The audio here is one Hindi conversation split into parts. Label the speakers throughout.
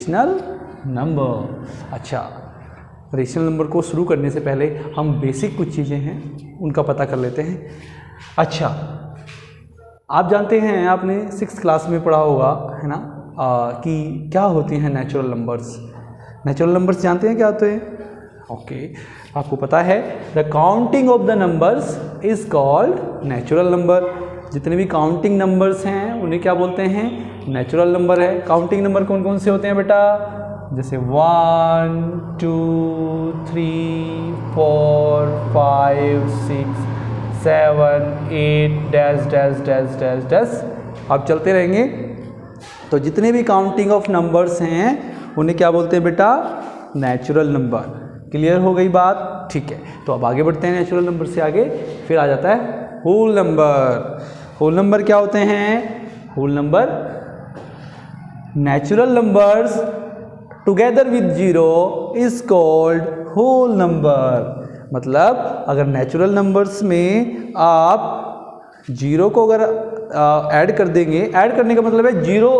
Speaker 1: Rational number. अच्छा, रेशनल नंबर को शुरू करने से पहले हम बेसिक कुछ चीज़ें हैं उनका पता कर लेते हैं। अच्छा, आप जानते हैं, आपने 6th क्लास में पढ़ा होगा, है ना, कि क्या होती हैं नेचुरल नंबर्स। नेचुरल नंबर्स जानते हैं क्या होते हैं? ओके, आपको पता है the counting of the numbers is called natural number. जितने भी काउंटिंग नंबर्स हैं उन्हें क्या बोलते हैं? नेचुरल नंबर है। काउंटिंग नंबर कौन कौन से होते हैं बेटा? जैसे 1 2 3 4 5 6 7 8 dash dash dash dash dash, आप चलते रहेंगे। तो जितने भी काउंटिंग ऑफ नंबर्स हैं उन्हें क्या बोलते हैं बेटा? Natural number. क्लियर हो गई बात? ठीक है, तो अब आगे बढ़ते हैं नेचुरल नंबर से आगे। फिर आ जाता है होल नंबर। होल नंबर क्या होते हैं? Whole number, natural numbers together with zero is called whole number. मतलब अगर नेचुरल नंबर्स में आप जीरो को अगर ऐड कर देंगे, ऐड करने का मतलब है zero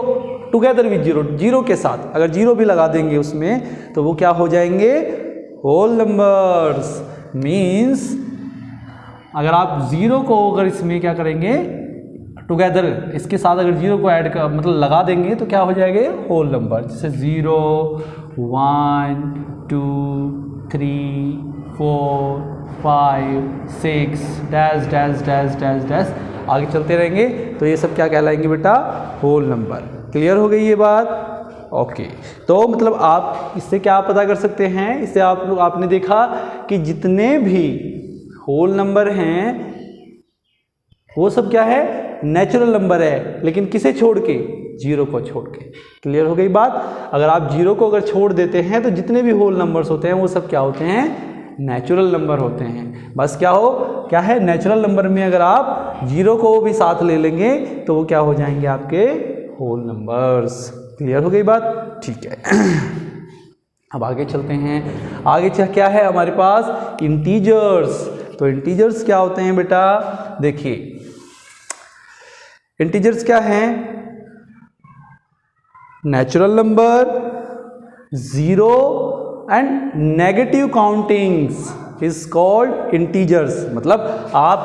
Speaker 1: together with zero, zero के साथ अगर जीरो भी लगा देंगे उसमें तो वो क्या हो जाएंगे? Whole numbers. मीन्स अगर आप जीरो को अगर इसमें क्या करेंगे टुगेदर, इसके साथ अगर जीरो को ऐड कर मतलब लगा देंगे तो क्या हो जाएगा? Whole number. जैसे 0 1 2 3 4 5 6 dash dash dash dash dash, आगे चलते रहेंगे तो ये सब क्या कहलाएंगे बेटा? Whole number. क्लियर हो गई ये बात? ओके, तो मतलब आप इससे क्या पता कर सकते हैं? इससे आपने देखा कि जितने भी होल नंबर हैं वो सब क्या है? नेचुरल नंबर है, लेकिन किसे छोड़ के? जीरो को छोड़ के। क्लियर हो गई बात? अगर आप जीरो को अगर छोड़ देते हैं तो जितने भी होल नंबर्स होते हैं वो सब क्या होते हैं? नेचुरल नंबर होते हैं। बस क्या है? नेचुरल नंबर में अगर आप जीरो को भी साथ ले लेंगे तो वो क्या हो जाएंगे? आपके होल नंबर्स। क्लियर हो गई बात? ठीक है। अब आगे चलते हैं। आगे क्या है हमारे पास? इंटीजर्स। तो इंटीजर्स क्या होते हैं बेटा? देखिए, इंटीजर्स क्या हैं? Natural number, zero and negative countings is called integers. मतलब आप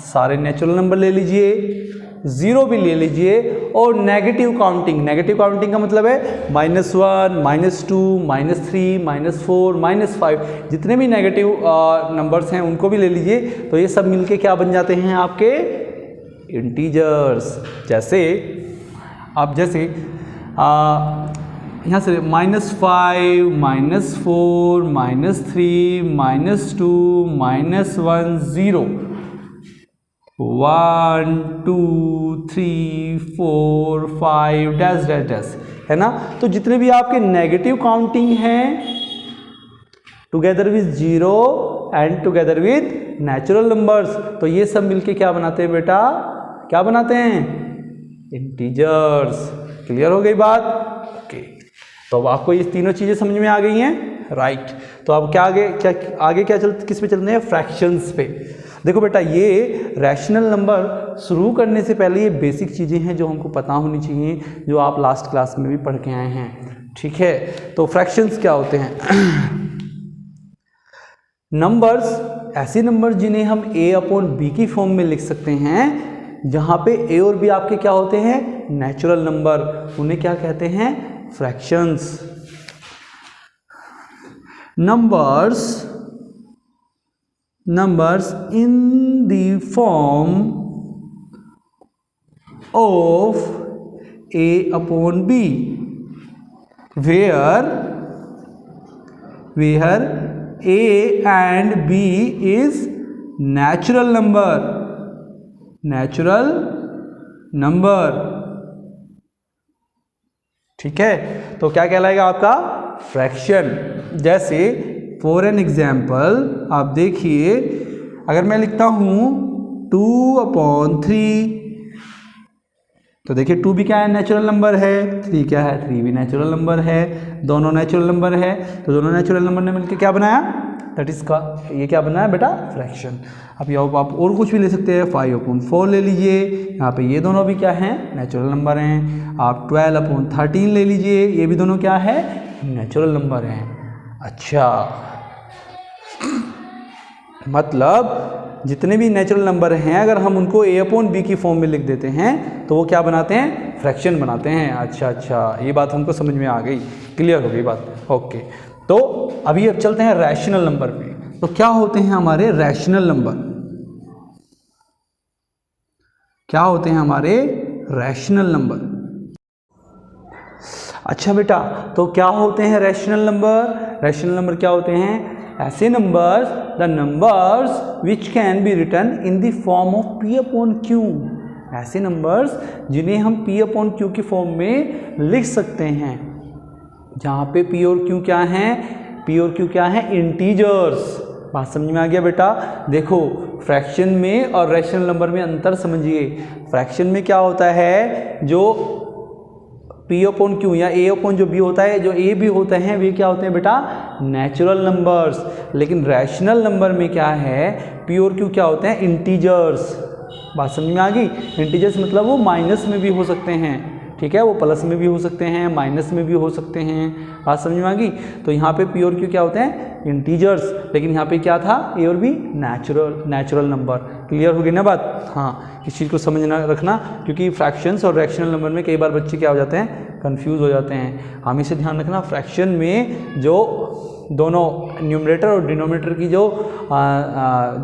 Speaker 1: सारे नेचुरल नंबर ले लीजिए, जीरो भी ले लीजिए, और नेगेटिव काउंटिंग का मतलब है -1 -2 -3 -4 -5, जितने भी नेगेटिव नंबर्स हैं उनको भी ले लीजिए। तो ये सब मिलके क्या बन जाते हैं? आपके इंटीजर्स। जैसे आप यहाँ से -5 -4 -3 -2 -1 0 1 2 3 4 5 डैश डैश डैश, है ना। तो जितने भी आपके नेगेटिव काउंटिंग हैं together with zero and together with natural numbers, तो ये सब मिलके क्या बनाते हैं बेटा? क्या बनाते हैं? इंटीजर्स। क्लियर हो गई बात? ओके, तो अब आपको ये तीनों चीजें समझ में आ गई हैं, राइट। तो अब किस पे चलते हैं? फ्रैक्शंस पे। देखो बेटा, ये रैशनल नंबर शुरू करने से पहले ये बेसिक चीजें हैं जो हमको पता होनी चाहिए, जो आप लास्ट क्लास में भी पढ़ के आए हैं, ठीक है। तो फ्रैक्शंस क्या होते हैं? नंबर्स, ऐसे नंबर जिन्हें हम a/b की फॉर्म में लिख सकते हैं, जहां पे a और b आपके क्या होते हैं? नेचुरल नंबर, उन्हें क्या कहते हैं? Fractions. numbers in the form of a/b where a and b is natural number, ठीक है। तो क्या कहलाएगा आपका? फ्रैक्शन। जैसे फॉर एन एग्जाम्पल आप देखिए, अगर मैं लिखता हूं 2/3, तो देखिए 2 भी क्या है? नेचुरल नंबर है। 3 क्या है? 3 भी नेचुरल नंबर है। दोनों नेचुरल नंबर है, तो दोनों नेचुरल नंबर ने मिलकर क्या बनाया? दैट इज का ये क्या बना है बेटा, फ्रैक्शन। अब यहाँ आप और कुछ भी ले सकते हैं, 5/4 ले लीजिए, यहाँ पे ये दोनों भी क्या हैं, नेचुरल नंबर हैं। आप 12/13 ले लीजिए, ये भी दोनों क्या है, नेचुरल नंबर हैं। अच्छा, मतलब जितने भी नेचुरल नंबर हैं अगर हम उनको a/b की फॉर्म में लिख देते हैं तो वो क्या बनाते हैं, फ्रैक्शन बनाते हैं। अच्छा, ये बात हमको समझ में आ गई, क्लियर हो गई बात, ओके। तो अभी अब चलते हैं रैशनल नंबर पे। तो क्या होते हैं हमारे रैशनल नंबर, क्या होते हैं हमारे रैशनल नंबर। अच्छा बेटा, तो क्या होते हैं रैशनल नंबर? रैशनल नंबर क्या होते हैं, ऐसे numbers, the numbers which can be written in the form of p/q, ऐसे नंबर्स जिन्हें हम p/q की फॉर्म में लिख सकते हैं, जहाँ पे p और q क्या हैं, p और q क्या हैं, इंटीजर्स। बात समझ में आ गया बेटा? देखो फ्रैक्शन में और रैशनल नंबर में अंतर समझिए। फ्रैक्शन में क्या होता है, जो p/q या a/ जो b होता है, जो a भी होते हैं वे क्या होते हैं बेटा, नेचुरल नंबर्स। लेकिन रैशनल नंबर में क्या है, p और q क्या होते हैं, इंटीजर्स। बात समझ में आ गई? इंटीजर्स मतलब वो माइनस में भी हो सकते हैं, ठीक है, वो प्लस में भी हो सकते हैं, माइनस में भी हो सकते हैं। बात समझ में आ गई? तो यहाँ पे p और q क्या होते हैं, इंटीजर्स। लेकिन यहाँ पे क्या था, a और b नेचुरल नंबर। क्लियर हो गई ना बात? हाँ, इस चीज़ को समझना रखना, क्योंकि फ्रैक्शंस और रैशनल नंबर में कई बार बच्चे क्या हो जाते हैं, कंफ्यूज हो जाते हैं। हमेशा ध्यान रखना, फ्रैक्शन में जो दोनों न्यूमरेटर और डिनोमिनेटर की जो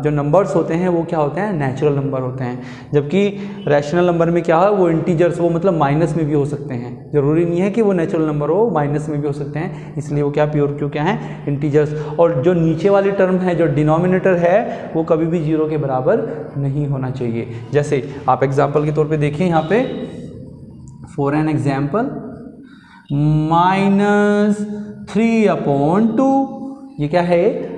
Speaker 1: नंबर्स होते हैं वो क्या होते हैं, नेचुरल नंबर होते हैं। जबकि रैशनल नंबर में क्या है, वो इंटीजर्स, वो मतलब माइनस में भी हो सकते हैं। जरूरी नहीं है कि वो नेचुरल नंबर हो, माइनस में भी हो सकते हैं, इसलिए वो क्या, p और q क्या है, इंटीजर्स। और जो नीचे वाली टर्म है, जो डिनोमिनेटर है, वो कभी भी 0 के बराबर नहीं होना चाहिए। जैसे आप एग्जाम्पल के तौर पर देखें यहाँ पे, फॉर एन एग्जाम्पल -3/2, ये क्या है,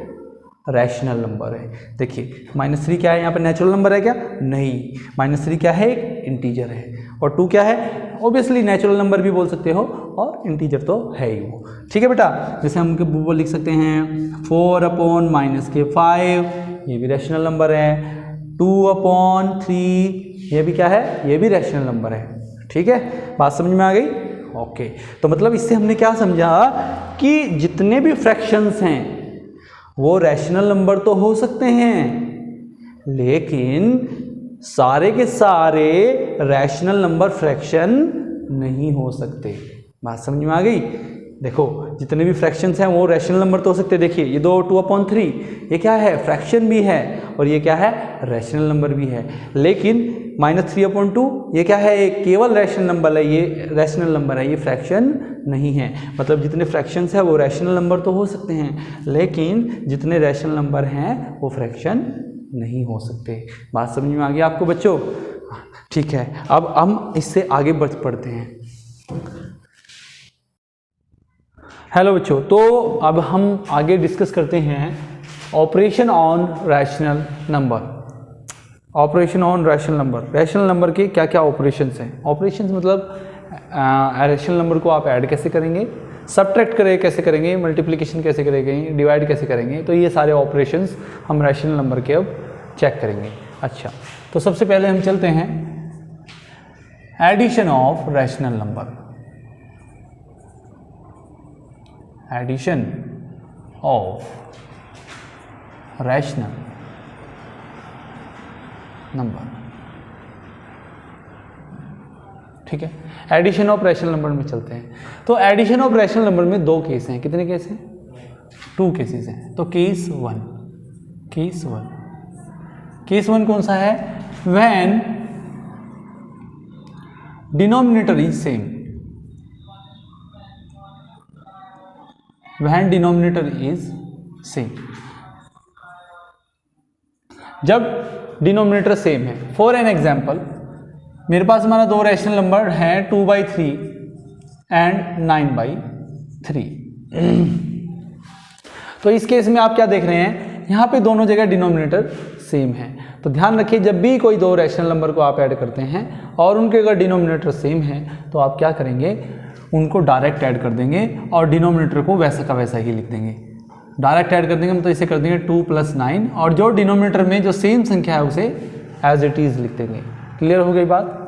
Speaker 1: रैशनल नंबर है। देखिए -3 क्या है, यहाँ पे नेचुरल नंबर है क्या, नहीं, -3 क्या है, एक इंटीजर है। और 2 क्या है, ऑब्वियसली नेचुरल नंबर भी बोल सकते हो, और इंटीजर तो है ही वो, ठीक है बेटा। जैसे हम वो लिख सकते हैं 4/-5, ये भी रैशनल नंबर है। 2/3, ये भी क्या है, ये भी रैशनल नंबर है, ठीक है। बात समझ में आ गई? ओके। तो मतलब इससे हमने क्या समझा कि जितने भी फ्रैक्शंस हैं वो रैशनल नंबर तो हो सकते हैं, लेकिन सारे के सारे रैशनल नंबर फ्रैक्शन नहीं हो सकते। बात समझ में आ गई? देखो जितने भी फ्रैक्शंस हैं वो रैशनल नंबर तो हो सकते हैं। देखिए ये 2/3 ये क्या है, फ्रैक्शन भी है, और ये क्या है, रैशनल नंबर भी है। लेकिन -3/2 ये क्या है, एक केवल रैशनल नंबर है, ये रैशनल नंबर है, ये फ्रैक्शन नहीं है। मतलब जितने फ्रैक्शंस हैं वो रैशनल नंबर तो हो सकते हैं, लेकिन जितने रैशनल नंबर हैं वो फ्रैक्शन नहीं हो सकते। बात समझ में आ गई आपको बच्चों? ठीक है, अब हम इससे आगे बढ़ते हैं। हेलो बच्चों, तो अब हम आगे डिस्कस करते हैं operation on rational number. Operation on rational number, rational number के क्या क्या ऑपरेशंस हैं। ऑपरेशंस मतलब रैशनल नंबर को आप ऐड कैसे करेंगे, सब्ट्रैक्ट कैसे करेंगे, मल्टीप्लिकेशन कैसे करेंगे, डिवाइड कैसे करेंगे। तो ये सारे ऑपरेशंस हम रैशनल नंबर के अब चेक करेंगे। अच्छा, तो सबसे पहले हम चलते हैं addition of rational number. Addition of rational number, ठीक है। एडिशन ऑफ रैशनल नंबर में चलते हैं। तो एडिशन ऑफ रैशनल नंबर में 2 केस हैं। कितने केस हैं? 2 केसेस हैं। तो केस वन कौन सा है? When denominator is same, when denominator is same, जब डिनोमिनेटर सेम है। फॉर एन एग्जाम्पल, मेरे पास हमारा 2 रैशनल नंबर हैं 2/3 एंड 9/3। तो इस केस में आप क्या देख रहे हैं, यहाँ पे दोनों जगह डिनोमिनेटर सेम है। तो ध्यान रखिए, जब भी कोई 2 रैशनल नंबर को आप ऐड करते हैं और उनके अगर डिनोमिनेटर सेम है तो आप क्या करेंगे, उनको डायरेक्ट ऐड कर देंगे और डिनोमिनेटर को वैसा का वैसा ही लिख देंगे। डायरेक्ट ऐड कर देंगे, मतलब इसे कर देंगे 2 + 9 और जो डिनोमिनेटर में जो सेम संख्या है उसे एज इट इज़ लिख देंगे। क्लियर हो गई बात?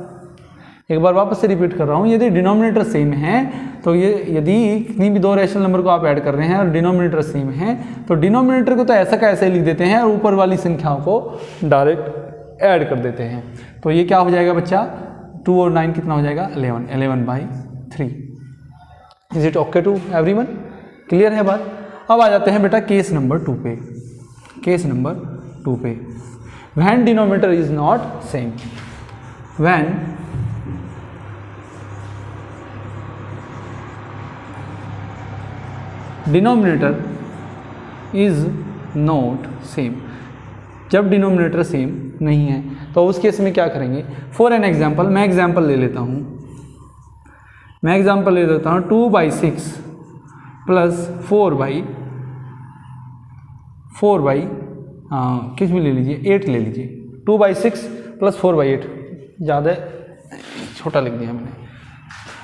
Speaker 1: एक बार वापस से रिपीट कर रहा हूँ, यदि डिनोमिनेटर सेम है तो ये यदि कितनी भी दो रैशनल नंबर को आप ऐड कर रहे हैं और डिनोमिनेटर सेम है तो डिनोमिनेटर को तो ऐसा का ऐसे लिख देते हैं और ऊपर वाली संख्याओं को डायरेक्ट ऐड कर देते हैं। तो ये क्या हो जाएगा बच्चा, 2 और 9 कितना हो जाएगा, 11, 11/3। Is it okay to everyone? Clear है बात? अब आ जाते हैं बेटा केस नंबर 2 पे। केस नंबर 2 पे, when denominator is not same, when denominator is not same, जब डिनोमिनेटर सेम नहीं है तो उस केस में क्या करेंगे। फॉर एन एग्जाम्पल, मैं एग्जाम्पल ले लेता हूँ, 2/6 प्लस 4/4 किस भी ले लीजिए, 8 ले लीजिए, 2/6 प्लस 4/8, ज़्यादा छोटा लिख दिया मैंने।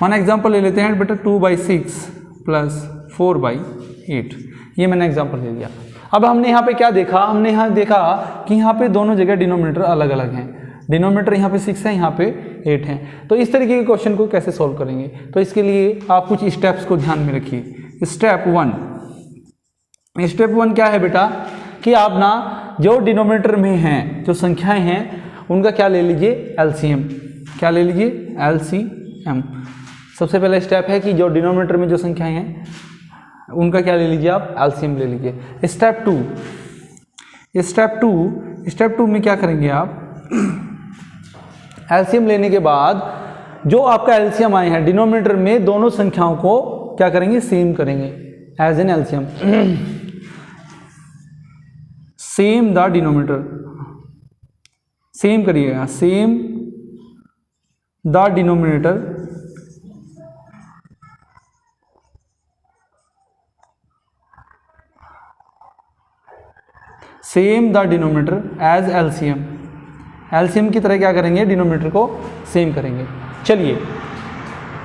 Speaker 1: वन एग्जाम्पल ले लेते हैं बेटा, 2/6 प्लस 4/8, ये मैंने एग्जाम्पल ले लिया। अब हमने यहाँ पे क्या देखा, हमने यहाँ देखा कि यहाँ पे दोनों जगह डिनोमिनेटर अलग अलग हैं, डिनोमिनेटर यहाँ पे 6 है, यहाँ पे 8 है। तो इस तरीके के क्वेश्चन को कैसे सॉल्व करेंगे, तो इसके लिए आप कुछ स्टेप्स को ध्यान में रखिए। स्टेप 1 क्या है बेटा कि आप ना जो डिनोमिनेटर में हैं, जो संख्याएं हैं, उनका क्या ले लीजिए, एलसीएम। क्या ले लीजिए, एलसीएम। सबसे पहला स्टेप है कि जो डिनोमिनेटर में जो संख्याएं हैं उनका क्या ले लीजिए, आप एलसीएम ले लीजिए। स्टेप 2 में क्या करेंगे आप, एलसीएम लेने के बाद जो आपका एलसीएम आए हैं डिनोमिनेटर में, दोनों संख्याओं को क्या करेंगे, सेम करेंगे as an LCM. Same the denominator, same करिएगा, same the denominator same the denominator as LCM. LCM की तरह क्या करेंगे, डिनोमिनेटर को सेम करेंगे। चलिए,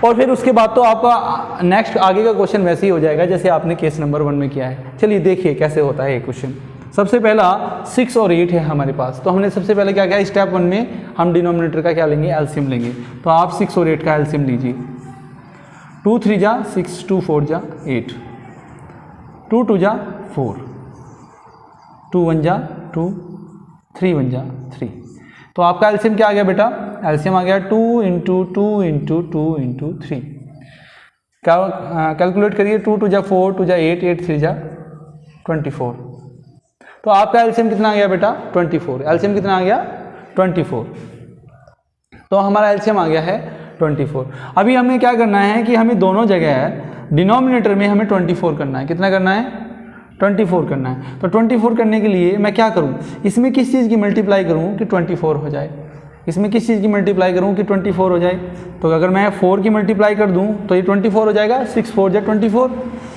Speaker 1: और फिर उसके बाद तो आपका नेक्स्ट आगे का क्वेश्चन वैसे ही हो जाएगा जैसे आपने केस नंबर 1 में किया है। चलिए देखिए कैसे होता है ये क्वेश्चन। सबसे पहला 6 और 8 है हमारे पास, तो हमने सबसे पहले क्या किया, स्टेप 1 में हम डिनोमिनेटर का क्या लेंगे, एलसीएम लेंगे। तो आप 6 और 8 का एलसीएम लीजिए। 2 3 जा 6, 2 4 जा 8, 2 2 जा 4, 2 1 जा 2, 3 1 जा 3। तो आपका एलसीएम क्या आ गया बेटा, एलसीएम आ गया 2 × 2 × 2 × 3। कैलकुलेट करिए, 2 2 जा 4, 2 जा 8, 8 3 जा 24। तो आपका एलसीएम कितना आ गया बेटा, 24। एलसीएम कितना आ गया, 24। तो हमारा एलसीएम आ गया है 24। अभी हमें क्या करना है कि हमें दोनों जगह डिनोमिनेटर में हमें 24 करना है। कितना करना है, 24 करना है। तो 24 करने के लिए मैं क्या करूं, इसमें किस चीज़ की मल्टीप्लाई करूं कि 24 हो जाए, इसमें किस चीज़ की मल्टीप्लाई करूं कि 24 हो जाए। तो अगर मैं 4 की मल्टीप्लाई कर दूं तो ये 24 हो जाएगा, 6 4 जा 24।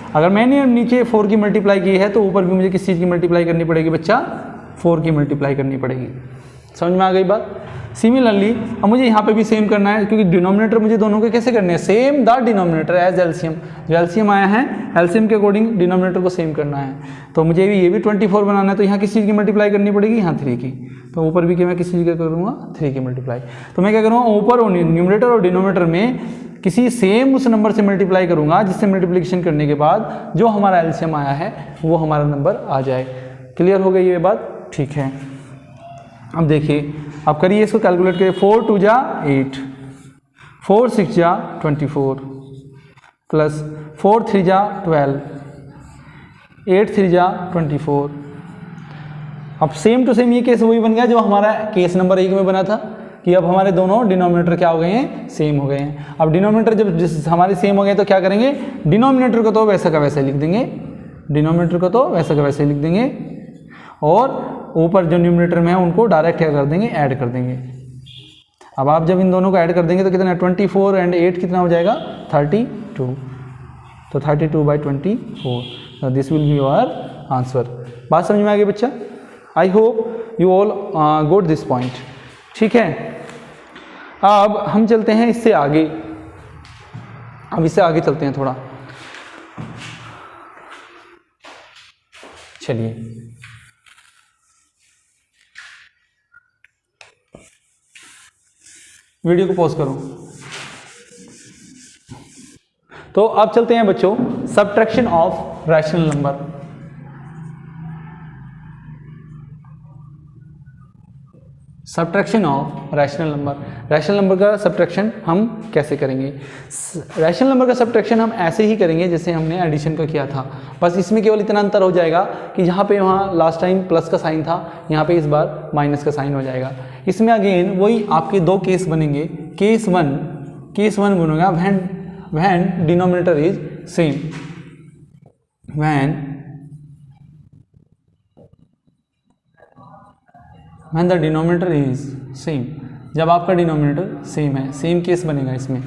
Speaker 1: अगर मैंने नीचे 4 की मल्टीप्लाई की है तो ऊपर भी मुझे किस चीज़ की मल्टीप्लाई करनी पड़ेगी बच्चा, 4 की मल्टीप्लाई करनी पड़ेगी। समझ में आ गई बात। सिमिलरली अब मुझे यहाँ पे भी सेम करना है, क्योंकि डिनोमिनेटर मुझे दोनों के कैसे करने हैं, same the denominator as LCM. जो एलसीएम आया है एलसीएम के अकॉर्डिंग डिनोमिनेटर को सेम करना है। तो मुझे भी ये भी 24 बनाना है, तो यहाँ किस चीज़ की मल्टीप्लाई करनी पड़ेगी, यहाँ 3 की। तो ऊपर भी मैं किस चीज़ का करूँगा, 3 की मल्टीप्लाई। तो मैं क्या करूँगा, ऊपर और न्यूमरेटर और डिनोमिनेटर में किसी सेम उस नंबर से मल्टीप्लाई करूँगा, जिससे मल्टीप्लिकेशन करने के बाद जो हमारा एलसीएम आया है वो हमारा नंबर आ जाए। क्लियर हो गई ये बात, ठीक है। अब देखिए, अब करिए इसको कैलकुलेट करिए। 4 2 जा 8, 4 6 जा 24, प्लस 4 3 जा 12, 8 3 जा 24। अब सेम टू सेम ये केस वही बन गया जो हमारा केस नंबर 1 में बना था, कि अब हमारे दोनों डिनोमिनेटर क्या हो गए हैं, सेम हो गए हैं। अब डिनोमिनेटर जब हमारे सेम हो गए तो क्या करेंगे, डिनोमिनेटर को तो वैसा का वैसे लिख देंगे, डिनोमिनेटर को तो वैसा का वैसे लिख देंगे, और ऊपर जो न्यूमरेटर में है उनको डायरेक्ट क्या कर देंगे, ऐड कर देंगे। अब आप जब इन दोनों को ऐड कर देंगे तो कितना, 24 और 8 कितना हो जाएगा, 32। तो 32/24, this will be your answer. बात समझ में आ गई बच्चा। I hope you all goat this point, ठीक है। अब हम चलते हैं इससे आगे, अब इससे आगे चलते हैं थोड़ा। चलिए वीडियो को पॉज करो। तो अब चलते हैं बच्चों subtraction of rational number. Subtraction of rational number, rational number का सब्ट्रैक्शन हम कैसे करेंगे? रैशनल नंबर का सब्ट्रैक्शन हम ऐसे ही करेंगे जैसे हमने एडिशन का किया था, बस इसमें केवल इतना अंतर हो जाएगा कि जहाँ पे वहाँ लास्ट टाइम प्लस का साइन था, यहाँ पे इस बार माइनस का साइन हो जाएगा। इसमें अगेन वही आपके दो केस बनेंगे। केस वन बनेगा when denominator is same, when the denominator is same, जब आपका डिनोमिनेटर सेम है, सेम केस बनेगा इसमें,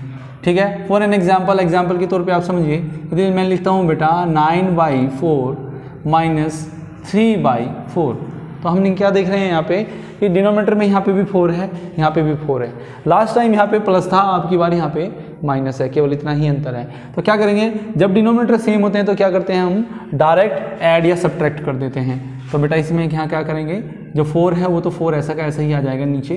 Speaker 1: ठीक है। फॉर एन एग्जाम्पल के तौर पे आप समझिए, यदि मैं लिखता हूँ बेटा 9/4 माइनस 3/4, तो हमने क्या देख रहे हैं यहाँ पे कि डिनोमिनेटर में यहाँ पे भी 4 है, यहाँ पे भी 4 है। लास्ट टाइम यहाँ पे प्लस था, आपकी बार यहाँ पे माइनस है, केवल इतना ही अंतर है। तो क्या करेंगे, जब डिनोमिनेटर सेम होते हैं तो क्या करते हैं, हम डायरेक्ट ऐड या सब्ट्रैक्ट कर देते हैं। तो बेटा इसमें यहाँ क्या करेंगे, जो 4 है वो तो 4 ऐसा का ऐसा ही आ जाएगा नीचे,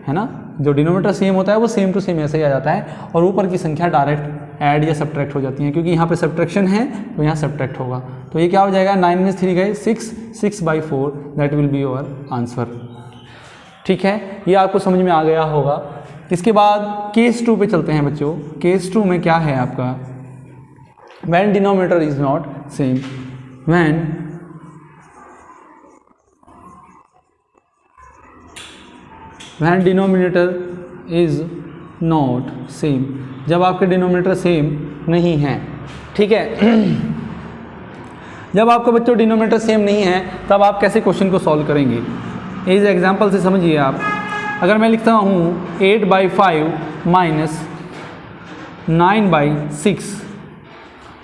Speaker 1: है ना। जो डिनोमिनेटर सेम होता है वो सेम टू सेम ऐसे ही आ जाता है, और ऊपर की संख्या डायरेक्ट ऐड या सब्ट्रैक्ट हो जाती है, क्योंकि यहाँ पे सब्ट्रैक्शन है तो यहाँ सब्ट्रैक्ट होगा। तो ये क्या हो जाएगा, 9 में 3 गए 6/4, that will be your answer. ठीक है, ये आपको समझ में आ गया होगा। इसके बाद केस 2 पे चलते हैं बच्चों। केस 2 में क्या है आपका, when denominator is not same, when denominator is not same, जब आपके डिनोमिनेटर सेम नहीं है, ठीक है। जब आपका बच्चों डिनोमिनेटर सेम नहीं है तब आप कैसे क्वेश्चन को सॉल्व करेंगे, इस एग्जांपल से समझिए आप। अगर मैं लिखता हूँ 8/5 माइनस 9/6,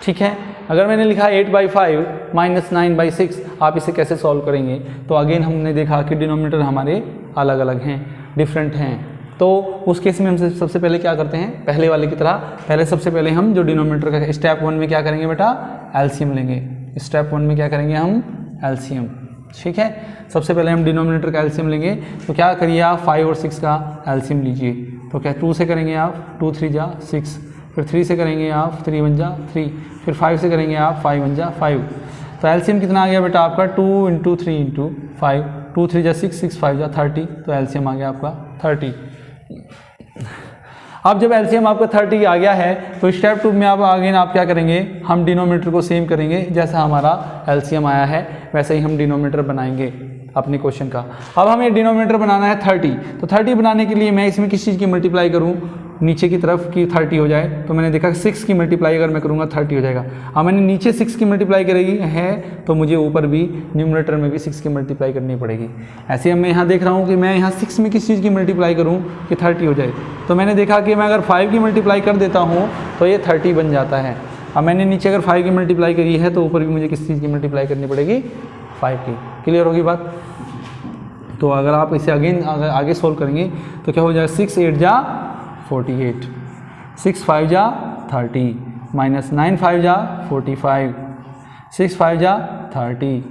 Speaker 1: ठीक है। अगर मैंने लिखा 8/5 माइनस 9/6, आप इसे कैसे सॉल्व करेंगे? तो अगेन हमने देखा कि डिनोमिनेटर हमारे अलग अलग हैं, डिफरेंट हैं। तो उस केस में हम सबसे पहले क्या करते हैं, पहले वाले की तरह पहले सबसे पहले हम जो डिनोमिनेटर का स्टेप 1 में क्या करेंगे बेटा, एलसीएम लेंगे। स्टेप 1 में क्या करेंगे हम, एलसीएम, ठीक है। सबसे पहले हम डिनोमिनेटर का एलसीएम लेंगे। तो क्या करिए आप 5 और 6 का एलसीएम लीजिए। तो क्या 2 से करेंगे आप 2 3 जा 6, फिर 3 से करेंगे आप 3 1 जा 3, फिर 5 से करेंगे आप 5 1 जा 5। तो एलसीएम कितना आ गया बेटा आपका 2 × 3 × 5, 2 3 जा 6, 6 5 जा 30। तो एलसीएम आ गया आपका 30। अब जब एलसीएम आपका 30 आ गया है तो स्टेप 2 में आप अगेन आप क्या करेंगे, हम डिनोमिनेटर को सेम करेंगे, जैसा हमारा एलसीएम आया है वैसे ही हम डिनोमिनेटर बनाएंगे अपने क्वेश्चन का। अब हमें डिनोमिनेटर बनाना है 30, तो 30 बनाने के लिए मैं इसमें किस चीज़ की मल्टीप्लाई करूं, नीचे की तरफ की 30 हो जाए। तो मैंने देखा 6 की मल्टीप्लाई अगर मैं करूँगा 30 हो जाएगा। अब मैंने नीचे 6 की मल्टीप्लाई करेगी है तो मुझे ऊपर भी न्यूमरेटर में भी 6 की मल्टीप्लाई करनी पड़ेगी। ऐसे मैं यहाँ देख रहा हूँ कि मैं यहाँ 6 में किस चीज़ की मल्टीप्लाई करूँ कि 30 हो जाए। तो मैंने देखा कि मैं अगर 5 की मल्टीप्लाई कर देता हूँ तो ये 30 बन जाता है। अब मैंने नीचे अगर 5 की मल्टीप्लाई करी है तो ऊपर भी मुझे किस चीज़ की मल्टीप्लाई करनी पड़ेगी, 5 की। क्लियर होगी बात? तो अगर आप इसे अगेन आगे सोल्व करेंगे तो क्या हो जाएगा, 6 8 जा 48, 6 5 जा 30, माइनस 9 5 जा 45, 6 5 जा 30।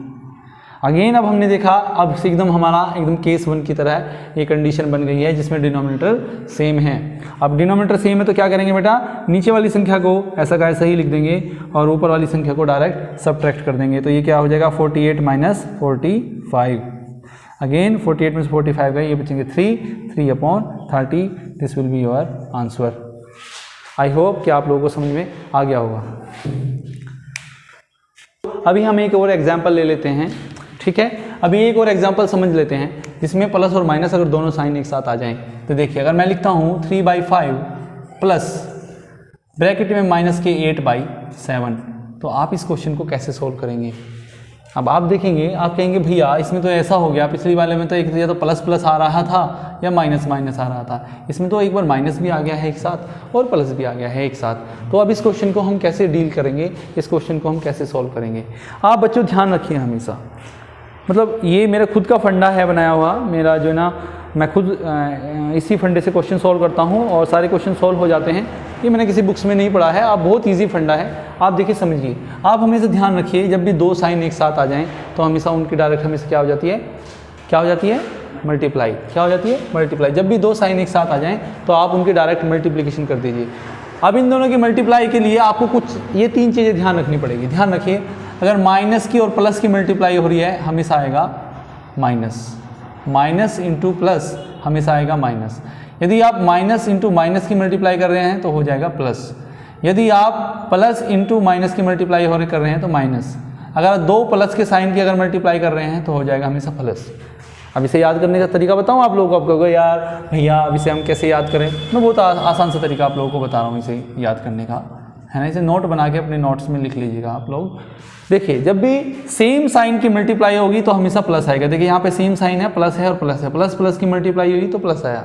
Speaker 1: अगेन अब हमने देखा अब से एकदम हमारा एकदम केस 1 की तरह ये कंडीशन बन गई है जिसमें डिनोमिनेटर सेम है। अब डिनोमिनेटर सेम है तो क्या करेंगे बेटा, नीचे वाली संख्या को ऐसा का ऐसा ही लिख देंगे और ऊपर वाली संख्या को डायरेक्ट सब्ट्रैक्ट कर देंगे। तो ये क्या हो जाएगा 48 माइनस 45। अगेन 48 में से 45 गए, ये बचेंगे 3/30, this will be your answer. I hope कि आप लोगों को समझ में आ गया होगा। अभी हम एक और एग्जाम्पल ले लेते हैं, ठीक है। अभी एक और एग्जाम्पल समझ लेते हैं जिसमें प्लस और माइनस अगर दोनों साइन एक साथ आ जाएं। तो देखिए अगर मैं लिखता हूँ 3/5 प्लस ब्रैकेट में माइनस के 8/7, तो आप इस क्वेश्चन को कैसे सोल्व करेंगे? अब आप देखेंगे, आप कहेंगे भैया इसमें तो ऐसा हो गया, पिछली वाले में तो एक या तो प्लस प्लस आ रहा था या माइनस माइनस आ रहा था, इसमें तो एक बार माइनस भी आ गया है एक साथ और प्लस भी आ गया है एक साथ। तो अब इस क्वेश्चन को हम कैसे डील करेंगे, इस क्वेश्चन को हम कैसे सॉल्व करेंगे? आप बच्चों ध्यान रखिए हमेशा, मतलब ये मेरा खुद का फंडा है बनाया हुआ, मेरा जो है ना मैं खुद इसी फंडे से क्वेश्चन सॉल्व करता हूँ और सारे क्वेश्चन सॉल्व हो जाते हैं। ये मैंने किसी बुक्स में नहीं पढ़ा है, आप बहुत ईजी फंडा है, आप देखिए समझिए। आप हमेशा ध्यान रखिए जब भी दो साइन एक साथ आ जाएं तो हमेशा उनकी डायरेक्ट हमेशा क्या हो जाती है, क्या हो जाती है, मल्टीप्लाई। क्या हो जाती है, मल्टीप्लाई। जब भी दो साइन एक साथ आ जाएं तो आप उनकी डायरेक्ट मल्टीप्लिकेशन कर दीजिए। अब इन दोनों की मल्टीप्लाई के लिए आपको कुछ ये तीन चीज़ें ध्यान रखनी पड़ेगी। ध्यान रखिए, अगर माइनस की और प्लस की मल्टीप्लाई हो रही है हमेशा आएगा माइनस, माइनस इंटू प्लस हमेशा आएगा माइनस। यदि आप माइनस इंटू माइनस की मल्टीप्लाई कर रहे हैं तो हो जाएगा प्लस। यदि आप प्लस इंटू माइनस की मल्टीप्लाई कर रहे हैं तो माइनस। अगर दो प्लस के साइन की अगर मल्टीप्लाई कर रहे हैं तो हो जाएगा हमेशा प्लस। अब इसे याद करने का तरीका बताऊं आप लोगों को? आप कहोगे यार भैया अब इसे हम कैसे याद करें? मैं बहुत आसान सा तरीका आप लोगों को बता रहा हूँ इसे याद करने का, है ना। इसे नोट बना के अपने नोट्स में लिख लीजिएगा आप लोग। देखिए जब भी सेम साइन की मल्टीप्लाई होगी तो हमेशा प्लस आएगा। देखिए यहाँ पे सेम साइन है, प्लस है और प्लस है, प्लस प्लस की मल्टीप्लाई हुई तो प्लस आया।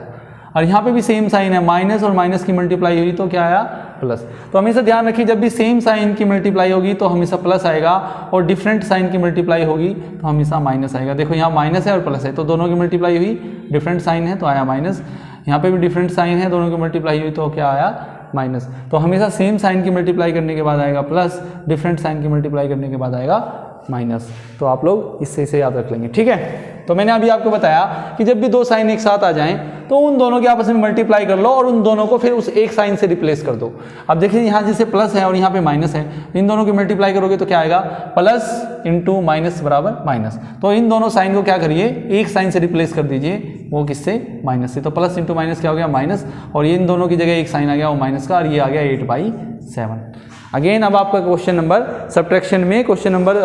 Speaker 1: और यहाँ पे भी सेम साइन है, माइनस और माइनस की मल्टीप्लाई हुई तो क्या आया, प्लस। तो हमेशा ध्यान रखिए जब भी सेम साइन की मल्टीप्लाई होगी तो हमेशा प्लस आएगा, और डिफरेंट साइन की मल्टीप्लाई होगी तो हमेशा माइनस आएगा। देखो यहाँ माइनस है और प्लस है तो दोनों की मल्टीप्लाई हुई, डिफरेंट साइन है तो आया माइनस। यहाँ पे भी डिफरेंट साइन है, दोनों की मल्टीप्लाई हुई तो क्या आया, माइनस। तो हमेशा सेम साइन की मल्टीप्लाई करने के बाद आएगा प्लस, डिफरेंट साइन की मल्टीप्लाई करने के बाद आएगा माइनस। तो आप लोग इससे इसे याद रख लेंगे, ठीक है। तो मैंने अभी आपको बताया कि जब भी दो साइन एक साथ आ जाएं तो उन दोनों की आपस में मल्टीप्लाई कर लो और उन दोनों को फिर उस एक साइन से रिप्लेस कर दो। अब देखिए यहाँ जैसे प्लस है और यहाँ पे माइनस है, इन दोनों की मल्टीप्लाई करोगे तो क्या आएगा, प्लस इंटू माइनस बराबर माइनस। तो इन दोनों साइन को क्या करिए, एक साइन से रिप्लेस कर दीजिए, वो किससे, माइनस से। तो प्लस इंटू माइनस क्या हो गया, माइनस, और ये इन दोनों की जगह एक साइन आ गया वो माइनस का, और ये आ गया 8/7। अगेन अब आपका क्वेश्चन नंबर सब्ट्रैक्शन में क्वेश्चन नंबर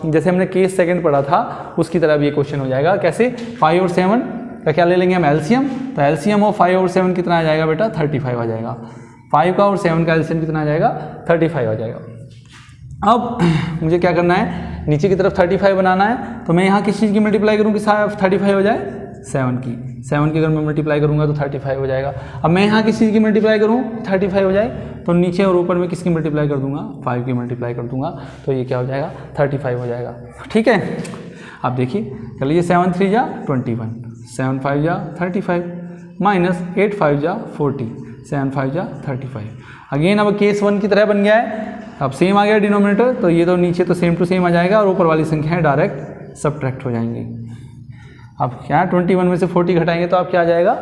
Speaker 1: जैसे हमने केस सेकंड पढ़ा था उसकी तरह भी ये क्वेश्चन हो जाएगा। कैसे, 5 और 7 का क्या ले लेंगे हम, एलसीएम। तो एलसीएम ऑफ 5 और 7 कितना आ जाएगा बेटा, 35 आ जाएगा। 5 का और 7 का एलसीएम कितना आ जाएगा, 35 आ जाएगा। अब मुझे क्या करना है, नीचे की तरफ 35 बनाना है। तो मैं यहाँ किस चीज़ की मल्टीप्लाई करूँ कि 35 हो जाए, 7 की। 7 की अगर मैं मल्टीप्लाई करूँगा तो 35 हो जाएगा। अब मैं यहाँ किस चीज़ की मल्टीप्लाई करूँ 35 हो जाए, तो नीचे और ऊपर में किसकी मल्टीप्लाई कर दूंगा, 5 की मल्टीप्लाई कर दूंगा, तो ये क्या हो जाएगा, 35 हो जाएगा, ठीक है। अब देखिए कर लीजिए, 7 3 जा 21, 7 5 जा 35, माइनस 8 5 जा 40, 7 5 जा 35। अगेन अब केस 1 की तरह बन गया है। अब सेम आ गया डिनोमिनेटर, तो ये तो नीचे तो सेम टू सेम आ जाएगा और ऊपर वाली संख्याएं डायरेक्ट सब्ट्रैक्ट हो जाएंगी। अब क्या 21 में से 40 घटाएंगे तो आप क्या आ जाएगा,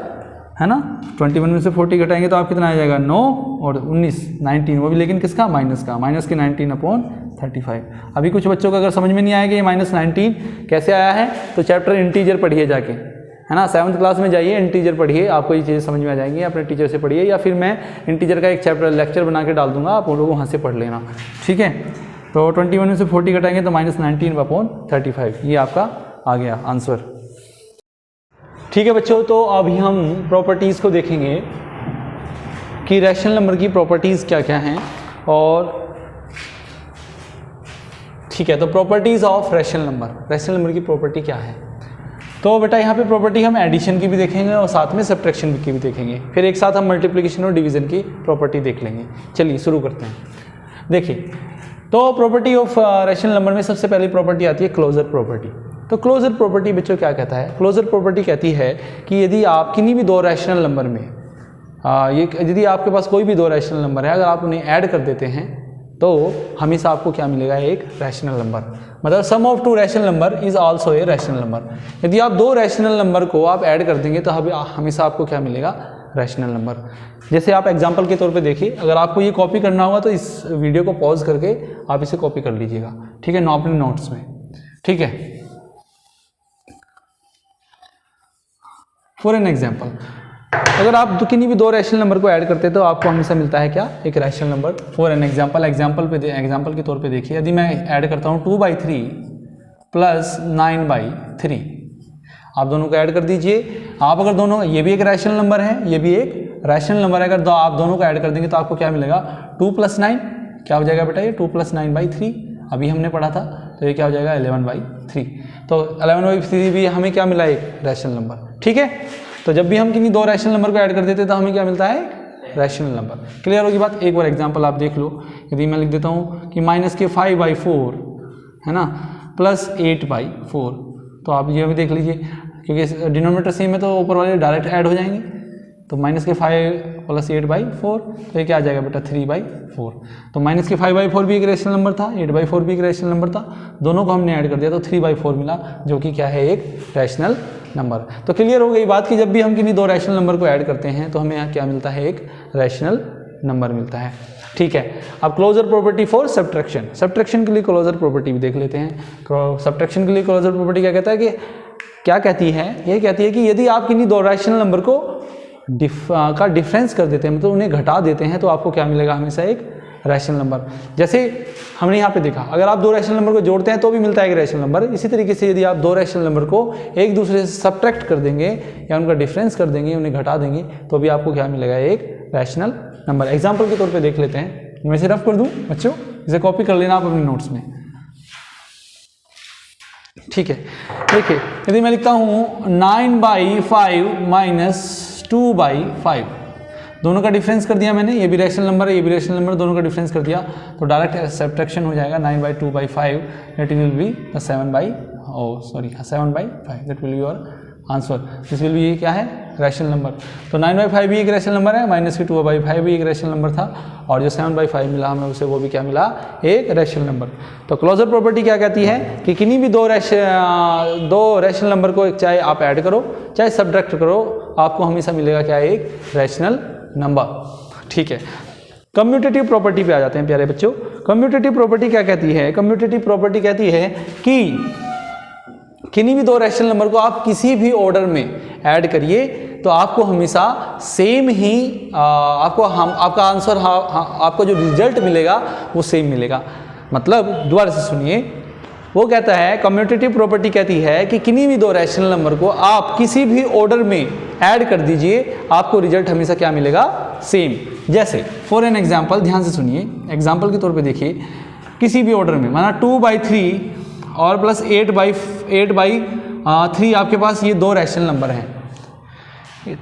Speaker 1: है ना, 21 में से 40 घटाएंगे तो आप कितना आ जाएगा, 9 और 19 19, वो भी लेकिन किसका, माइनस का, माइनस के 19/35। अभी कुछ बच्चों को अगर समझ में नहीं आएगा ये -19 कैसे आया है, तो चैप्टर इंटीजर पढ़िए जाके, है ना, 7th क्लास में जाइए, इंटीजर पढ़िए, आपको ये चीज़ें समझ में आ जाएंगी। अपने टीचर से पढ़िए, या फिर मैं इंटीजर का एक चैप्टर लेक्चर बना के डाल दूंगा, आप लोग वहाँ से पढ़ लेना, ठीक है। तो 21 में से 40 घटाएंगे तो -19/35, ये आपका आ गया आंसर, ठीक है बच्चों। तो अभी हम प्रॉपर्टीज़ को देखेंगे कि रैशनल नंबर की प्रॉपर्टीज़ क्या क्या हैं, और ठीक है। तो प्रॉपर्टीज़ ऑफ रैशनल नंबर की प्रॉपर्टी क्या है। तो बेटा यहाँ पे प्रॉपर्टी हम एडिशन की भी देखेंगे और साथ में सब्ट्रैक्शन की भी देखेंगे, फिर एक साथ हम मल्टीप्लिकेशन और डिवीज़न की प्रॉपर्टी देख लेंगे। चलिए शुरू करते हैं। देखिए, तो प्रॉपर्टी ऑफ रैशनल नंबर में सबसे पहली प्रॉपर्टी आती है क्लोजर प्रॉपर्टी। तो क्लोजर प्रॉपर्टी बच्चों क्या कहता है, क्लोजर प्रॉपर्टी कहती है कि यदि आप किन्हीं भी दो रैशनल नंबर में यदि आपके पास कोई भी दो रैशनल नंबर है, अगर आप उन्हें ऐड कर देते हैं तो हमेशा आपको क्या मिलेगा, एक रैशनल नंबर। मतलब sum of two rational number is also a rational number. यदि आप दो रैशनल नंबर को आप ऐड कर देंगे तो हमेशा आपको क्या मिलेगा, रैशनल नंबर। जैसे आप एग्जांपल के तौर पे देखिए, अगर आपको ये कॉपी करना होगा तो इस वीडियो को पॉज करके आप इसे कॉपी कर लीजिएगा, ठीक है, अपने नोट्स में, ठीक है। फॉर एन एग्जाम्पल, अगर आप किन्हीं भी दो रैशनल नंबर को ऐड करते हैं तो आपको हमेशा मिलता है क्या, एक rational number. For an example के तौर पे देखिए, यदि मैं ऐड करता हूँ 2/3 प्लस 9/3, आप दोनों को ऐड कर दीजिए। आप अगर दोनों, ये भी एक रैशनल नंबर है, ये भी एक रैशनल नंबर है, अगर आप दोनों को ऐड कर देंगे तो आपको क्या मिलेगा, 2 + 9 क्या हो जाएगा बेटा, ये 2 + 9/3 अभी हमने पढ़ा था, तो ये क्या हो जाएगा 11/3। तो 11/3 भी हमें क्या मिला, एक रैशनल नंबर, ठीक है। तो जब भी हम किन्हीं दो रैशनल नंबर को ऐड कर देते हैं तो हमें क्या मिलता है, रैशनल नंबर। क्लियर होगी बात। एक बार एग्जांपल आप देख लो, यदि मैं लिख देता हूँ कि -5/4 है ना, प्लस 8/4, तो आप ये भी देख लीजिए, क्योंकि डिनोमिनेटर सेम है तो ऊपर वाले डायरेक्ट ऐड हो जाएंगे, तो माइनस के 5 प्लस 8/4, तो ये क्या आ जाएगा बेटा 3/4। तो माइनस के 5/4 भी एक रैशनल नंबर था, 8/4 भी एक रैशनल नंबर था, दोनों को हमने ऐड कर दिया तो 3/4 मिला, जो कि क्या है, एक रैशनल नंबर। तो क्लियर हो गई बात कि जब भी हम किन्हीं दो रैशनल नंबर को ऐड करते हैं तो हमें यहाँ क्या मिलता है, एक रैशनल नंबर मिलता है। ठीक है, अब closure property for subtraction, subtraction के लिए क्लोजर प्रॉपर्टी भी देख लेते हैं। सब्ट्रैक्शन के लिए क्लोजर प्रॉपर्टी क्या कहता है कि क्या कहती है, ये कहती है कि यदि आप किन्हीं दो रैशनल नंबर को का डिफरेंस कर देते हैं, मतलब उन्हें घटा देते हैं, तो आपको क्या मिलेगा, हमेशा एक रैशनल नंबर। जैसे हमने यहाँ पे देखा, अगर आप दो रैशनल नंबर को जोड़ते हैं तो भी मिलता है एक रैशनल नंबर। इसी तरीके से यदि आप दो रैशनल नंबर को एक दूसरे से सब्ट्रैक्ट कर देंगे या उनका डिफरेंस कर देंगे, उन्हें घटा देंगे, तो भी आपको क्या मिलेगा, एक रैशनल नंबर। एग्जाम्पल के तौर पे देख लेते हैं, मैं इसे रफ कर दूं बच्चों, इसे कॉपी कर लेना आप अपने नोट्स में। ठीक है, देखिए यदि मैं लिखता हूँ 9/5 - 2/5, दोनों का डिफरेंस कर दिया मैंने, ये भी रैशनल नंबर है, ये भी रैशनल नंबर, दोनों का डिफरेंस कर दिया, तो डायरेक्ट सब्ट्रैक्शन हो जाएगा 9/2/5, that will be 7/5, that will be your answer. This will be, क्या है, रैशनल नंबर। तो 9/5 भी एक रैशनल नंबर है, माइनस के 2/5 भी एक रैशनल नंबर था, और जो 7/5 मिला हमें उसे, वो भी क्या मिला, एक रैशनल नंबर। तो क्लोजर प्रॉपर्टी क्या कहती है कि किन्हीं भी दो रैशनल नंबर को चाहे आप ऐड करो चाहे सब्ट्रैक्ट करो, आपको हमेशा मिलेगा क्या, एक रैशनल नंबर। ठीक है, कम्यूटेटिव प्रॉपर्टी पे आ जाते हैं प्यारे बच्चों। कम्यूटेटिव प्रॉपर्टी क्या कहती है, कम्यूटेटिव प्रॉपर्टी कहती है कि किन्हीं भी दो रैशनल नंबर को आप किसी भी ऑर्डर में ऐड करिए तो आपको हमेशा सेम ही आपका आंसर, आपको जो रिजल्ट मिलेगा वो सेम मिलेगा। मतलब दोबारा से सुनिए, वो कहता है, कम्यूटेटिव प्रॉपर्टी कहती है कि किन्हीं भी दो रैशनल नंबर को आप किसी भी ऑर्डर में ऐड कर दीजिए, आपको रिजल्ट हमेशा क्या मिलेगा, सेम। जैसे फॉर एन एग्जाम्पल, ध्यान से सुनिए, एग्जाम्पल के तौर पे देखिए, किसी भी ऑर्डर में माना 2/3 और प्लस 8/3 आपके पास ये दो रैशनल नंबर हैं।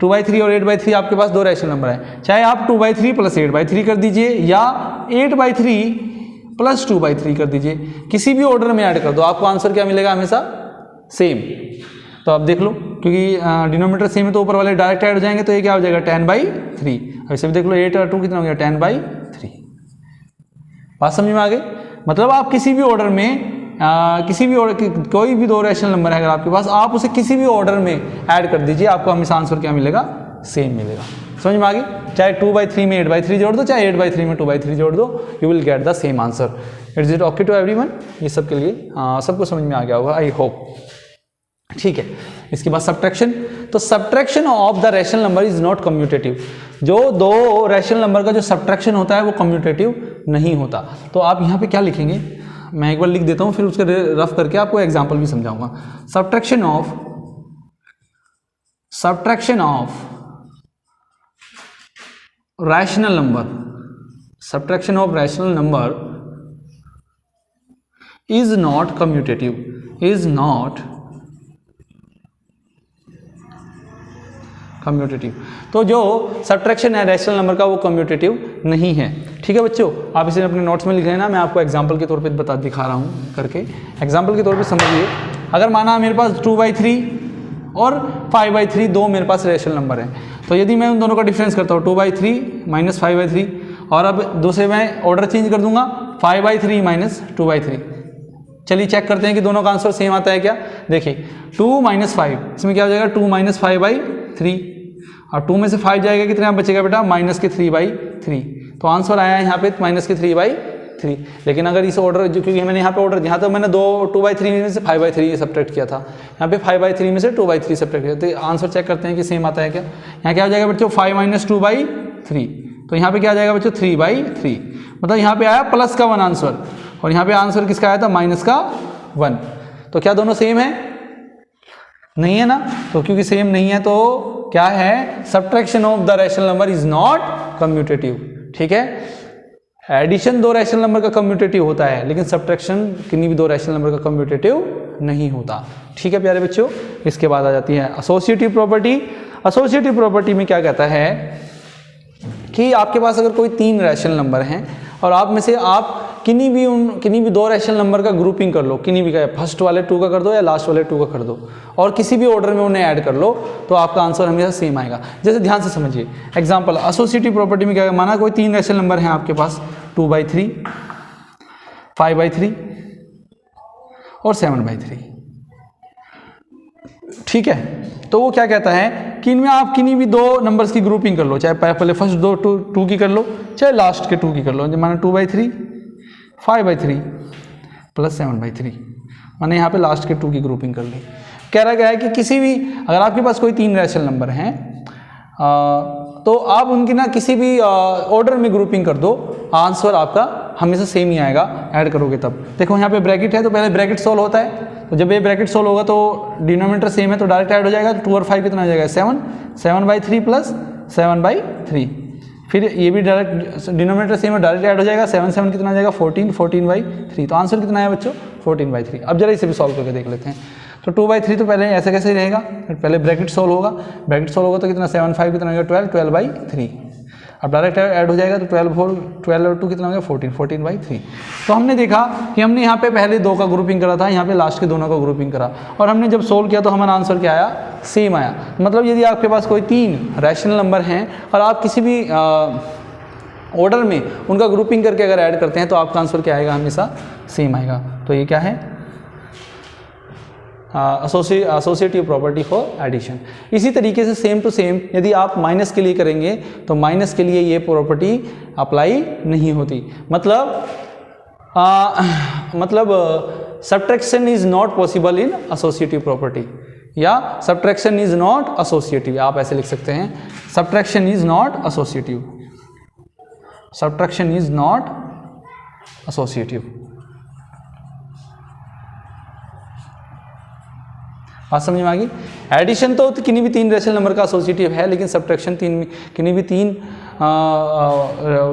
Speaker 1: 2/3 और 8/3 आपके पास दो रैशनल नंबर हैं, चाहे आप 2/3 प्लस 8/3 कर दीजिए या 8/3 प्लस 2/3 कर दीजिए, किसी भी ऑर्डर में ऐड कर दो, आपको आंसर क्या मिलेगा, हमेशा सेम। तो आप देख लो, क्योंकि डिनोमिनेटर सेम है तो ऊपर वाले डायरेक्ट ऐड हो जाएंगे, तो ये क्या हो जाएगा 10/3। ऐसे भी देख लो, 8 और 2 कितना हो गया, 10/3। बात समझ में आ गई। मतलब आप किसी भी ऑर्डर में कोई भी दो रैशनल नंबर है अगर आपके पास, आप उसे किसी भी ऑर्डर में ऐड कर दीजिए, आपको हमेशा आंसर क्या मिलेगा, सेम मिलेगा। समझ में आ गई। चाहे 2/3 में 8/3 जोड़ दो, चाहे 8/3 में 2/3 जोड़ दो, you will get the same answer. It's it okay to everyone? ये सब के लिए सबको समझ में आ गया होगा, आई होप। ठीक है, इसके बाद सब्ट्रैक्शन। तो subtraction of the rational number is not commutative. जो दो रैशनल नंबर का जो सब्ट्रैक्शन होता है वो कम्यूटेटिव नहीं होता। तो आप यहाँ पे क्या लिखेंगे, मैं एक बार लिख देता हूँ, फिर उसके रफ करके आपको एग्जाम्पल भी समझाऊंगा। Subtraction of rational number is not commutative. तो जो सब्ट्रैक्शन है रैशनल नंबर का वो कम्यूटेटिव नहीं है। ठीक है बच्चों, आप इसे अपने नोट्स में लिख लेना, मैं आपको एग्जांपल के तौर पे दिखा रहा हूँ करके। एग्जांपल के तौर पे समझिए, अगर माना मेरे पास 2/3 और 5/3 दो मेरे पास रैशनल नंबर हैं, तो यदि मैं उन दोनों का डिफरेंस करता हूँ 2/3 - 5/3, और अब दूसरे मैं ऑर्डर चेंज कर दूंगा 5/3 - 2/3। चलिए चेक करते हैं कि दोनों का आंसर सेम आता है क्या। देखिए 2 - 5, इसमें क्या हो जाएगा 2 - 5/3, और 2 में से 5 जाएगा, कितना बचेगा बेटा, -3/3। तो आंसर आया है यहाँ पे -3/3। लेकिन अगर इस ऑर्डर, जो क्योंकि मैंने यहाँ पे ऑर्डर, यहाँ तो मैंने 2/3 में से 5/3 सब्ट्रैक्ट किया था, यहाँ पे 5/3 में से 2/3 सब्ट्रैक्ट किया, तो आंसर चेक करते हैं कि सेम आता है क्या। यहाँ क्या हो जाएगा बच्चों 5 - 2/3, तो यहाँ पे क्या आ जाएगा बच्चों 3/3। मतलब यहाँ पे आया प्लस का 1 आंसर, और यहाँ पे आंसर किसका आया था, -1। तो क्या दोनों सेम है? नहीं है ना। तो क्योंकि सेम नहीं है तो क्या है, subtraction of the rational number is not commutative. ठीक है, एडिशन दो रैशनल नंबर का कम्यूटेटिव होता है, लेकिन सब्ट्रैक्शन किन्हीं भी दो रैशनल नंबर का कम्यूटेटिव नहीं होता। ठीक है प्यारे बच्चों, इसके बाद आ जाती है एसोसिएटिव प्रॉपर्टी। एसोसिएटिव प्रॉपर्टी में क्या कहता है कि आपके पास अगर कोई 3 रैशनल नंबर हैं और आप में से आप किन्हीं भी दो रैशनल नंबर का ग्रुपिंग कर लो, किन्हीं भी का, फर्स्ट वाले 2 का कर दो या लास्ट वाले 2 का कर दो, और किसी भी ऑर्डर में उन्हें ऐड कर लो, तो आपका आंसर हमेशा सेम आएगा। जैसे ध्यान से समझिए एग्जांपल, एसोसिएटिव प्रॉपर्टी में क्या है, माना कोई 3 रैशनल नंबर हैं आपके पास, 2/3, 5/3 और 7/3, ठीक है। तो वो क्या कहता है कि इनमें आप किन्हीं भी दो नंबर्स की ग्रुपिंग कर लो, चाहे पहले फर्स्ट दो 2 की कर लो, चाहे लास्ट के 2 की कर लो। माना 2/3, 5/3 प्लस 7/3, मैंने यहाँ पे लास्ट के 2 की ग्रुपिंग कर ली। कह रहा क्या है कि किसी भी, अगर आपके पास कोई 3 रैशनल नंबर हैं तो आप उनकी ना किसी भी ऑर्डर में ग्रुपिंग कर दो, आंसर आपका हमेशा सेम ही आएगा, ऐड करोगे तब। देखो यहाँ पे ब्रैकेट है तो पहले ब्रैकेट सोल्व होता है, तो जब ये ब्रैकेट सोल्व होगा तो डिनोमिनेटर सेम है तो डायरेक्ट ऐड हो जाएगा। तो 2 और 5 कितना हो जाएगा, 7, 7/3 प्लस 7/3, फिर ये भी डायरेक्ट डिनोमिनेटर सेम है, डायरेक्ट ऐड हो जाएगा। 7 7 कितना हो जाएगा, 14, 14/3। तो आंसर कितना है बच्चों, 14/3। अब जरा इसे भी सॉल्व करके देख लेते हैं। तो 2/3 तो पहले ऐसे कैसे ही रहेगा, पहले ब्रैकेट सोल्व होगा, ब्रैकेट सोल्व होगा तो कितना, 7 5 कितना हो गया, 12, 12/3। अब डायरेक्ट ऐड हो जाएगा तो 12 और 2 कितना हो गया, 14, 14/3। तो हमने देखा कि हमने यहाँ पे पहले 2 का ग्रुपिंग करा था, यहाँ पे लास्ट के दोनों का ग्रुपिंग करा, और हमने जब सोल्व किया तो हमारा आंसर क्या आया, सेम आया। मतलब यदि आपके पास कोई 3 रैशनल नंबर हैं और आप किसी भी ऑर्डर में उनका ग्रुपिंग करके अगर ऐड करते हैं तो आपका आंसर क्या आएगा, हमेशा सेम आएगा। तो ये क्या है, एसोसिएटिव प्रॉपर्टी फॉर एडिशन। इसी तरीके से सेम टू सेम यदि आप माइनस के लिए करेंगे तो माइनस के लिए ये प्रॉपर्टी अप्लाई नहीं होती। मतलब subtraction is not possible in associative property, या सब्ट्रैक्शन इज नॉट एसोसिएटिव, आप ऐसे लिख सकते हैं, subtraction is not associative, subtraction is not associative. बात समझ में आ गई। एडिशन तो किन्हीं भी 3 रैशनल नंबर का एसोसिएटिव है, लेकिन सब्ट्रैक्शन किन्हीं भी 3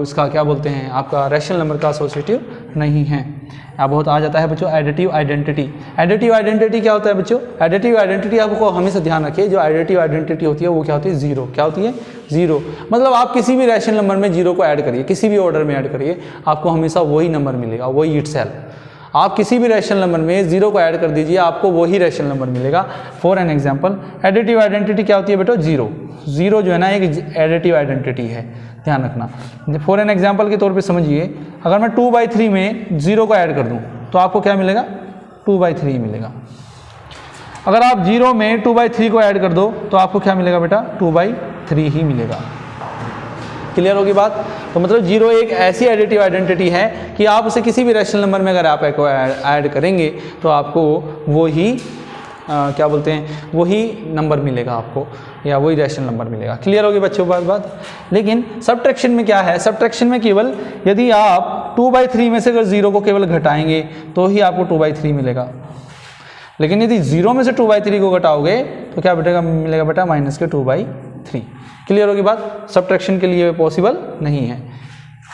Speaker 1: उसका क्या बोलते हैं, आपका रैशनल नंबर का एसोसिएटिव नहीं है। यहाँ बहुत आ जाता है बच्चों एडिटिव आइडेंटिटी। एडिटिव आइडेंटिटी क्या होता है बच्चों, एडिटिव आइडेंटिटी आपको हमेशा ध्यान रखिए, जो एडिटिव आइडेंटिटी होती है वो क्या होती है, 0। क्या होती है, 0। मतलब आप किसी भी रैशनल नंबर में 0 को ऐड करिए, किसी भी ऑर्डर में ऐड करिए, आपको हमेशा वही नंबर मिलेगा, वही इटसेल्फ। आप किसी भी रैशनल नंबर में 0 को ऐड कर दीजिए, आपको वही रैशनल नंबर मिलेगा। For an example, additive identity क्या होती है बेटा, 0। 0 जो है ना एक एडिटिव आइडेंटिटी है, ध्यान रखना। फॉर एन एग्जांपल के तौर पे समझिए, अगर मैं 2/3 में 0 को ऐड कर दूं तो आपको क्या मिलेगा, 2/3 मिलेगा। अगर आप 0 में 2/3 को ऐड कर दो तो आपको क्या मिलेगा बेटा, 2/3 ही मिलेगा। क्लियर होगी बात। तो मतलब 0 एक ऐसी एडिटिव आइडेंटिटी है कि आप उसे किसी भी रैशनल नंबर में अगर आप ऐड करेंगे तो आपको वो ही क्या बोलते हैं, वही नंबर मिलेगा आपको, या वही रैशनल नंबर मिलेगा। क्लियर होगी बच्चों बात। लेकिन सब्ट्रैक्शन में क्या है, सब्ट्रैक्शन में केवल यदि आप 2/3 में से अगर 0 को केवल घटाएंगे तो ही आपको 2/3 मिलेगा। लेकिन यदि 0 में से 2/3 को घटाओगे तो क्या बेटा मिलेगा बेटा, माइनस के 2/3। क्लियर होगी बात। सब्ट्रैक्शन के लिए पॉसिबल नहीं है।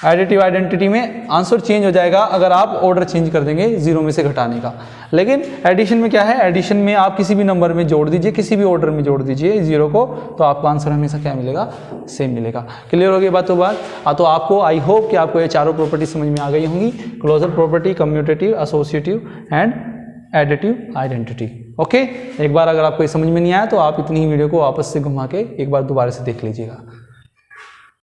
Speaker 1: एडिटिव आइडेंटिटी में आंसर चेंज हो जाएगा अगर आप ऑर्डर चेंज कर देंगे 0 में से घटाने का। लेकिन एडिशन में क्या है, एडिशन में आप किसी भी नंबर में जोड़ दीजिए, किसी भी ऑर्डर में जोड़ दीजिए 0 को, तो आपका आंसर हमेशा क्या मिलेगा, सेम मिलेगा। क्लियर होगी बात। तो आपको आई होप कि आपको ये चारों प्रॉपर्टी समझ में आ गई होंगी, closure property, commutative, associative and additive identity. Okay, एक बार अगर आपको ये समझ में नहीं आया तो आप इतनी ही वीडियो को वापस से घुमा के एक बार दोबारा से देख लीजिएगा।